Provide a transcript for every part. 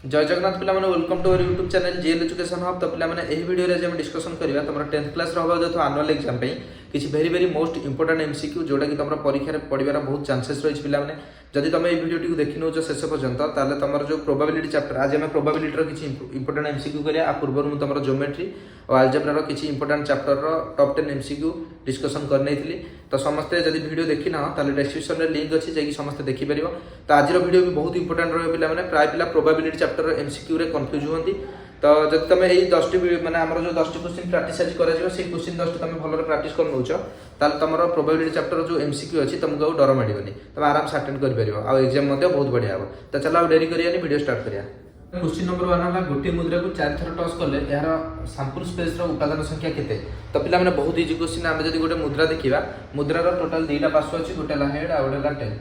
जय जगन्नाथ पिला माने welcome to our YouTube channel JL education hub. तो पिला माने एही वीडियो रे जे हम डिस्कशन करबा तमरा 10th क्लास रो होबा जो एनुअल एग्जाम पे किछि वेरी मोस्ट इंपोर्टेंट एमसीक्यू जोटा कि तमरा परीक्षा रे पढिबार बहुत चांसेस रहिछ पिला माने। जदि तमे ए वीडियो टी देखि नौ जो शेष पर्यंत ताले तमरा जो प्रोबेबिलिटी चैप्टर आज हम प्रोबेबिलिटी रो किछि इंपोर्टेंट एमसीक्यू करिया आ पूर्व मु तमरा ज्योमेट्री और अलजेब्रा रो किछि इंपोर्टेंट चैप्टर रो टॉप 10 एमसीक्यू डिस्कशन करनै थिली। तो समस्त जदि वीडियो देखि ना ताले डिस्क्रिप्शन रे लिंक अछि जे कि समस्त देखि परिबो। तो आज रो वीडियो भी बहुत इंपोर्टेंट रहियो पिला माने प्राय पिला प्रोबेबिलिटी चैप्टर रो एमसीक्यू रे कंफ्यूज होंती। तो जब तुम यही 10 माने हमर जो 10 क्वेश्चन प्रैक्टिस आज करा जिवो से क्वेश्चन 10 तुम भलो प्रैक्टिस कर नउछ ताल तमरो प्रोबेबिलिटी चैप्टर जो एमसीक्यू अछि तुमको डर माडिबनी तुम आराम से अटेंड कर परिबो आ एग्जाम मध्ये बहुत बढ़िया हो। तो चलो अब देरी करियानी वीडियो स्टार्ट करिया। क्वेश्चन नंबर 1 हला गोटे मुद्रा को 4 थर टॉस करले यार सैंपल स्पेस रो उपादान संख्या केते। तो पिला माने बहुत इजी क्वेश्चन हम जदी गोटे मुद्रा देखिबा मुद्रा रो टोटल दुईटा पार्श्व अछि गोटे ला हेड आ गोटे ला टेल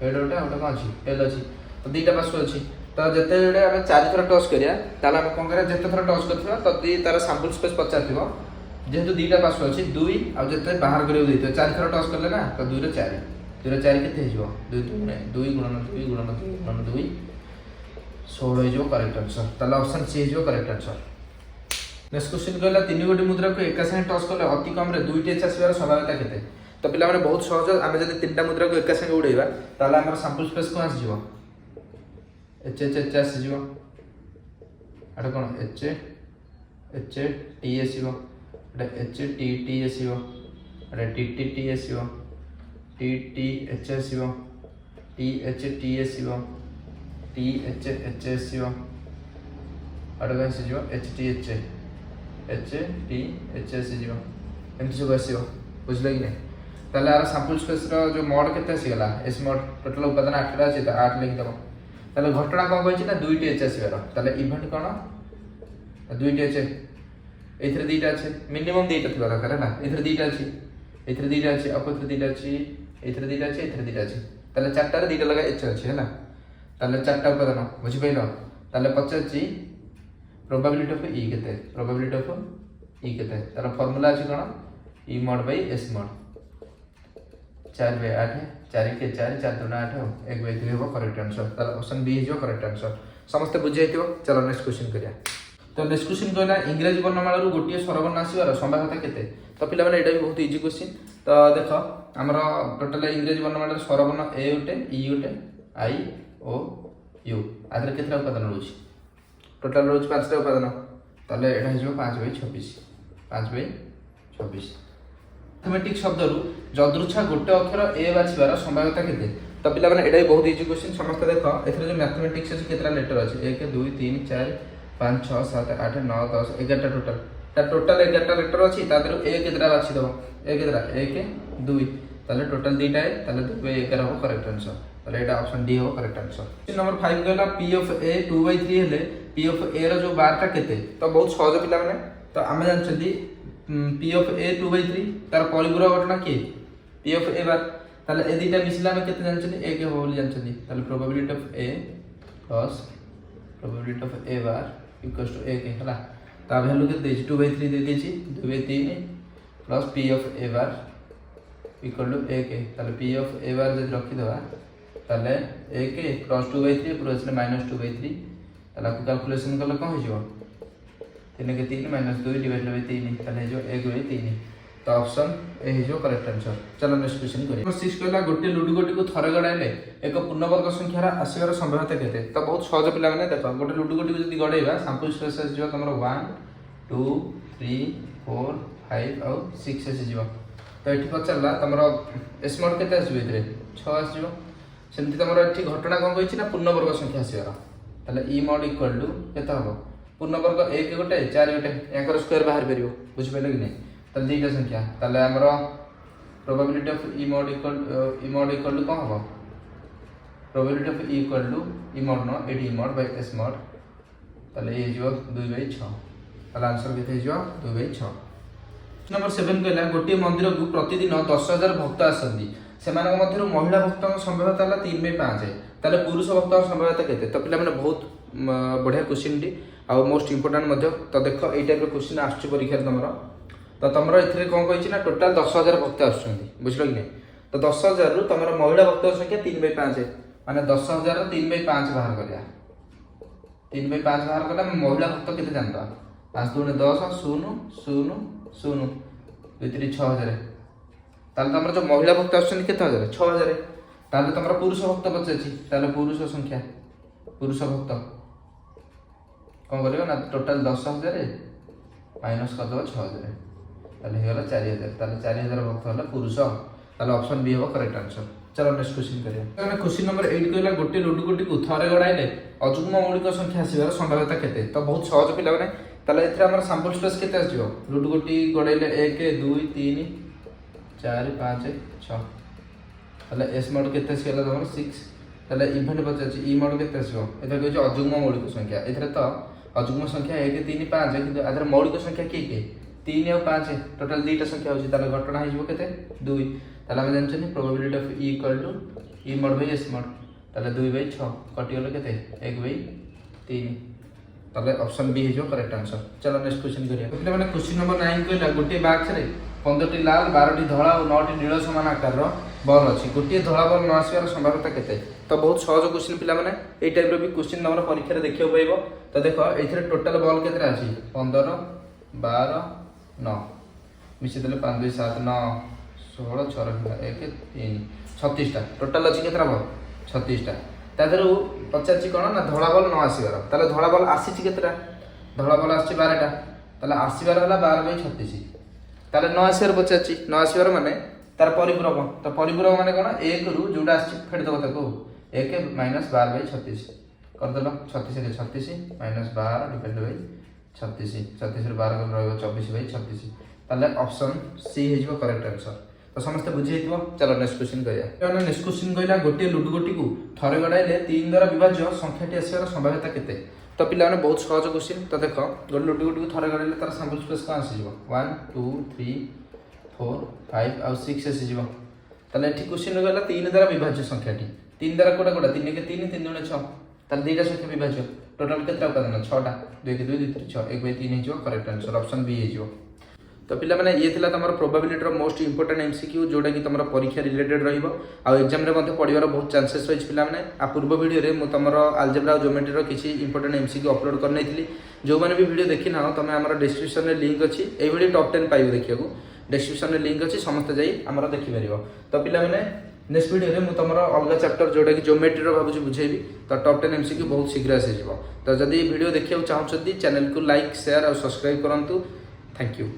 हेड गोटे आ गोटे कोन अछि टेल अछि। तो दुईटा पार्श्व अछि तो जते बेले हम 4 थर टॉस करिया ताला हम कोन करिया जते थर टॉस करथिबा तदी तार सैंपल स्पेस पचारथिबो जेहेतु दुईटा पार्श्व अछि 2 आ जते बाहर करियो दैतो 4 थर टॉस करले ना तो 2 रो 4 2 रो 4 केते हिजो 2 2 गुणन 2 गुणन 2 गुणन 2 16 हिजो करेक्ट आंसर। ताला ऑप्शन सी हिजो करेक्ट आंसर। नेक्स्ट क्वेश्चन कहला तीन गोटी मुद्रा को एका संगे टॉस करले अति कम रे 2 टी एच आसीबार संभावना केते। तो पिला माने बहुत सहज हम जदी तीनटा मुद्रा को एका संगे उडैबा ताला हमर सैंपल स्पेस को आसी जिवो एच एच एच आसी जिवो आटा कोन एच एच टी आसीबो आटा एच टी टी आसीबो आटा टी टी टी आसीबो टी टी एच आसीबो टी एच टी आसीबो टी एच एच आसीबो आटा कोन आसीबो H T H T H आसीबो एमती सब आसीबो बुझले कि नहीं। ताले आर सैंपल स्पेस रो जो मोड केते आसी गला एस मोड टोटल उपादान 8 टा अछि त 8 लिख दबो। ताले घटना कोन कहै छी ना 2 टी एच आसीबार ताले इवेंट कोन 2 टी एच एथरे दीटा अछि मिनिमम दीटा थिबा दरकार ना एथरे दीटा अछि एथरे दीटा अछि अपथरे दीटा अछि एथरे दीटा अछि एथरे दीटा अछि ताले चारटा रे दीटा लगा एच अछि हैला। ताले चारटा उपादान बुझि पैलो ताले पचाछि प्रोबेबिलिटी ऑफ ई केते प्रोबेबिलिटी ऑफ ई केते तार फार्मूला अछि कोन ई mod by S mod 4 by 8 4 के 4 4 2 8 1 बाय 2 हो करेक्ट आंसर। तार ऑप्शन बी हिजो करेक्ट आंसर समस्त बुझाइतिबो। चलो नेक्स्ट क्वेश्चन करिया। तो नेक्स्ट क्वेश्चन कहला इंग्रजी वर्णमाला रो गोटिए स्वरवर्ण आसीबार संभावना केते। तो पिला माने एटा भी बहुत इजी क्वेश्चन। तो देखो हमर टोटल इंग्रजी वर्णमाला रो स्वरवर्ण ए उटे ई उटे आई ओ यू आदर केतरा उपादान रहउछि टोटल रहउछि 5 टा उपादान ताले एटा हिजो 5 बाय 26 5 बाय 26। मैथमेटिक्स शब्द रु जदृच्छा गोटे अक्षर ए बाछिबार संभावना केते। तो पिला माने एटा भी बहुत इजी क्वेश्चन समस्त देखो एथरे जो मैथमेटिक्स अछि केतरा लेटर अछि 1 2 3 4 5 6 7 8 9 10 11 टोटल ता टोटल 11 लेटर अछि तादर ए केतरा बाछि दबो ए केतरा 1 2 ताले टोटल दीटा है ताले 2 बाय 11 हो करेक्ट आंसर। ताले एटा ऑप्शन डी हो करेक्ट आंसर। क्वेश्चन नंबर 5 कहला p ऑफ a 2/3 हेले p ऑफ a रो जो 12 टा केते। तो बहुत सहज पिला माने तो हम जानछथि p ऑफ a 2/3 तार परिपूरक घटना के p ऑफ a बार ताले ए दीटा मिसला में केते जानछथि a के हो बोली जानछथि ताले probability of a plus probability of a bar equals to a के हला ता वैल्यू के देछि 2/3 दे देछि 2/3 plus p of a bar equal to a के ताले p ऑफ a बार जदि रखि दबा ताले a के प्लस 2/3 पूरा असले माइनस 2/3 ताला को कैलकुलेशन करले कोन हो जिवो 3 के 3 माइनस 2 डिवाइडेड बाय 3 ताले जो 1/3 तो ऑप्शन ए हिजो करेक्ट आंसर। चलो नेक्स्ट क्वेश्चन करिया। नंबर 6 कहला गोटे लुडु गोटी को थरे गडाइले एक पूर्णवर्ग संख्या रा आसीबार संभावना केते। तो बहुत सहज पिला माने देखो गोटे लुडु गोटी को जदी गडाइबा सैंपल स्पेस आसी जो तमरो 1 2 3 4 5 और 6 आसी जो। तो एठी पचरला तमरो एस मोड केते आसीबो इतरे 6 आसी जो सेमति तमरो एठी घटना कोन कहिछि ना पूर्णवर्ग संख्या आसीबार ताले ई मोड इक्वल टू केते हबो पूर्णवर्ग 1 गोटे 4 गोटे एकर स्क्वायर बाहर परिबो बुझि पैले कि नै ताले दीटा संख्या ताले हमरो probability of E mode equal to कोन हबो probability of E equal to E mode नो एडी मोड बाय एस मोड ताले ए जो 2/6 ताले आंसर केते जो 2/6। नंबर 7 कहला गोटे मंदिर को प्रतिदिन 10,000 भक्त आसंदी सेमानक मध्यरु महिला भक्तक संभावना ताला 3/5 ताले पुरुष भक्तक संभावना केते। तो पिला माने बहुत बढ़िया क्वेश्चन डी आ मोस्ट इंपोर्टेंट मध्य। तो देखो एई टाइप रो क्वेश्चन आछी परीक्षा तमरो तो तमरो एथरे कोन कहिछि ना टोटल 10,000 भक्त आछुंदी बुझलो कि नै। तो 10,000 रु तमरो महिला भक्त संख्या 3/5 माने 10,000 रो 3/5 बाहर करिया 3/5 बाहर कला महिला भक्त केते जानता 5 दूने 10 0 0 0 भितरी 6000 ताले तमरा जो महिला भक्त आछन केते हजार 6000 ताले तमरा पुरुष भक्त बचेछि ताले पुरुष संख्या पुरुष भक्त कोन करबो ना टोटल 10000 माइनस कर दो 6000 ताले हे गला 4000 ताले 4000 भक्त होला पुरुष ताले ऑप्शन बी हो करेक्ट आंसर। चलो नेक्स्ट क्वेश्चन करिया माने क्वेश्चन नंबर 8 कहला गोटे लड्डू गोटी को थरे गडाइले अजुग्म मौलिक संख्या आसीबार संभाव्यता केते तो बहुत सहज पिला माने ताले एथरा हमर सैंपल स्पेस केते आसीबो लड्डू गोटी गडाइले 1 2 3 4 5 6 ताले एस मोड केते आसीला हमर 6 ताले इवेंट बचाछि ई मोड केते आसीबो एथा कहै छै अजुग्म मौलिक संख्या एथरा तो अजुग्म संख्या 1 3 5 किंतु आधर मौलिक संख्या के 3 और 5 टोटल दुईटा संख्या होछि ताले घटना हिजबो केते 2 ताले हम जानछनी probability of E equal to E mode by S mode ताले 2/6 कटि गेलो केते 1/3 ताले ऑप्शन बी हिजो करेक्ट आंसर। चलो नेक्स्ट क्वेश्चन करिया એટલે মানে क्वेश्चन नंबर 9 कहला गोटे बॉक्स रे 15टी लाल 12टी धळा और 9टी नील समान आकार रो बॉल अछि गोटे धळा बॉल न आसीबार संभावना केते तो बहुत सहज क्वेश्चन पिला माने ए टाइप रो भी क्वेश्चन हमर परीक्षा रे देखियो पइबो तो देखो एथिरे टोटल बॉल केतरा अछि 15 12 9 मिसे देले 5 2 7 9 16 6 1 3 36 टा टोटल अछि केतरा बॉल 36 टा तादरो पचाछि कोन ना धळा बॉल न आसीबार ताले धळा बॉल आसीछि केतरा धळा बॉल आछि 12 टा ताले आसीबार होला 12/36 ताले न आसीबार पचाछि न आसीबार माने तार परिपूरक तो परिपूरक माने कोन 1 रु जोडा आछि फेड दबो ताको 1 - 12/36 कर देलो 36 रे 36 - 12 डिवाइड बाय 36 36 रे 12 कर रहबो 24/36 ताले ऑप्शन सी हेजबो करेक्ट आंसर। तो समस्त बुझी हेतबो। चलो नेक्स्ट क्वेश्चन करिया एने नेक्स्ट क्वेश्चन कहला गोटे लड्डू गोटी को थरे गडाइले 3 द्वारा विभाज्य संख्याटी आसीबार संभाव्यता केते तो पिला माने बहुत सहज क्वेश्चन तो देखो गोटे लड्डू गोटी को थरे गडाइले तार सैंपल स्पेस का आसीबो 1 2 3 4 5 और 6 आसीबो ताले एठी क्वेश्चन कहला 3 द्वारा विभाज्य संख्याटी 3 द्वारा कोडा कोडा 3 के 3 3 दुने 6 ताले दुईटा संख्या विभाज्य टोटल केतरा उपादान 6 टा 2 के 2 2 3 6 1/3 हेजो करेक्ट आंसर ऑप्शन बी हेजो। तो पिला माने ये थिला तमर प्रोबेबिलिटी रो मोस्ट इंपोर्टेंट एमसीक्यू जोडा कि तमर परीक्षा रिलेटेड रहिबो आ एग्जाम रे मध्ये पढिबार बहुत चांसेस रहिछ पिला माने आ पूर्व वीडियो रे मु तमर अलजेब्रा और ज्योमेट्री रो किछि इंपोर्टेंट एमसीक्यू अपलोड कर नैथिली जो माने भी वीडियो देखि ना तमे हमर डिस्क्रिप्शन रे लिंक अछि ए वीडियो टॉप 10 पाइबो देखियाकू डिस्क्रिप्शन रे लिंक अछि समस्त जाई हमरा देखि परिबो। तो पिला माने नेक्स्ट वीडियो रे मु तमर अलगा चैप्टर जोडा कि ज्योमेट्री रो भाबुची बुझेबी तो टॉप 10 एमसीक्यू बहुत शीघ्र आसे जिवो। तो जदी वीडियो देखियो चाहौ छथि चैनल को लाइक शेयर और सब्सक्राइब करंतु। Thank you.